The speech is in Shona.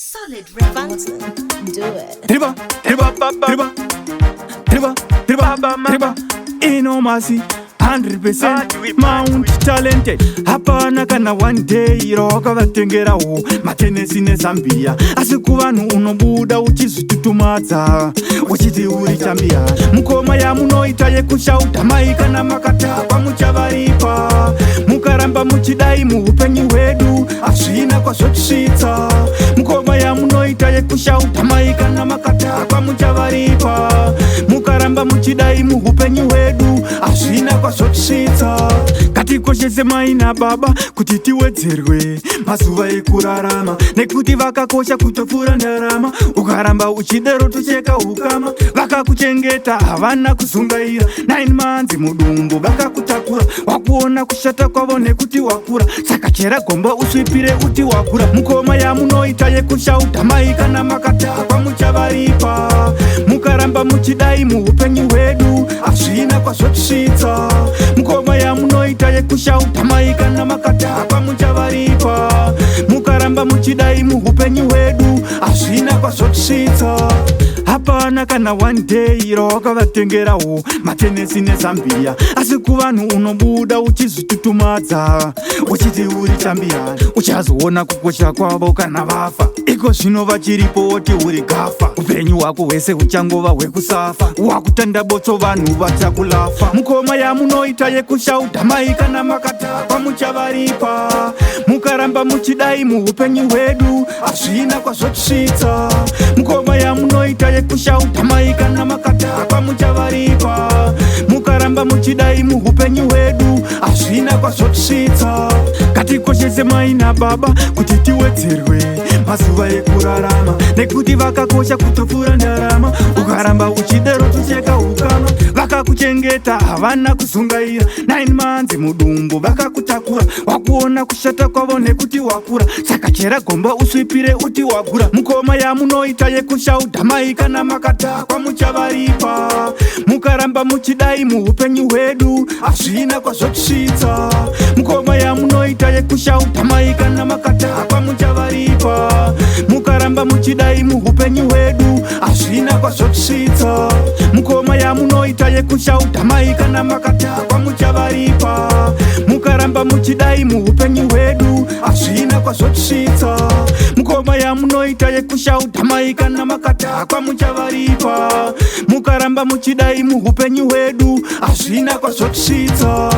Solid Records. Do it. Triba, triba, triba, triba, triba, triba. Inomasi 100% Mount talented. Hapana kana one day roka vatengerawo matenesi neZambia. Asi kuvanhu unobuda uchizvitutumadza uchiti uri champion. Mukoma yamunoita yekushauta mai kana makatakwa muchavaripa. Mukaramba muchidai muupenyu hwedu hazvina kwazvotisvitsa. Mukoma yamunoita yekushauta mai kana makatakwa muchavaripa. Mukaramba muchidai muupenyu hwedu hazvina kwazvotisvitsa. Ngatikoshese mai nababa kuti tiwedzerwe mazuva ekurarama, nekuti vakakosha kutopfuura ndarama. Ukaramba uchidero tocheka ukama. Vakakuchengeta havana kuzungaira 9 months mudumbu vakakutakura. Wakuona kushata kwavo nekuti wakura, saka chera gomba usvipire uti wakura. Mukoma yamunoita yekushauta mai kana makatakwa muchavaripa. Mukaramba muchidai muupenyu hwedu hazvina kwazvotisvitsa. Mukoma yamunoita yekushauta mai kana makatakwa muchavaripa. Mukaramba muchidai muupenyu hwedu hazvina kwazvotisvitsa. Hapana kana one day rokavatengerao matenesi neZambia. Asi kuvanhu unobuda uchizvitutumadza uchiti uri champion. Uchazoona kukosha kwavo kana vafa, iko zvino vachiripo woti uri gafa. Upenyu hwako hwese huchangova hwekusafa. Wakutanda botso vanhu vachakulafa. Mukoma yamunoita yekushauta mai kana makatakwa muchavaripa. Mukaramba muchidai muupenyu hwedu hazvina kwazvotisvitsa. Mukoma yamunoita yekushauta mai kana makatakwa muchavaripa. Mukaramba muchidai muupenyu hwedu hazvina kwazvotisvitsa. Ngatikoshese mai nababa kuti tiwedzerwe mazuva ekurarama, nekuti vakakosha kutopfuura ndarama. Ukaramba uchidero tocheka ukama. Vakakuchengeta havana kuzungaira 9 months mudumbu vakakutakura. Wakuona kushata kwavo nekuti wakura, saka chera gomba usvipire uti wakura. Mukoma yamunoita yekushauta mai kana makatakwa muchavaripa. Mukaramba muchidai muupenyu hwedu hazvina kwazvotisvitsa. Mukoma yamunoita yekushauta mai kana makatakwa muchavaripa. Mukaramba muchidai muupenyu hwedu hazvina kwazvotisvitsa. Mukoma yamunoita yekushauta mai kana makatakwa muchavaripa. Mukaramba muchidai muupenyu hwedu hazvina kwazvotisvitsa. Mukoma yamunoita yekushauta mai kana makatakwa muchavaripa. Mukaramba muchidai muupenyu hwedu hazvina kwazvotisvitsa.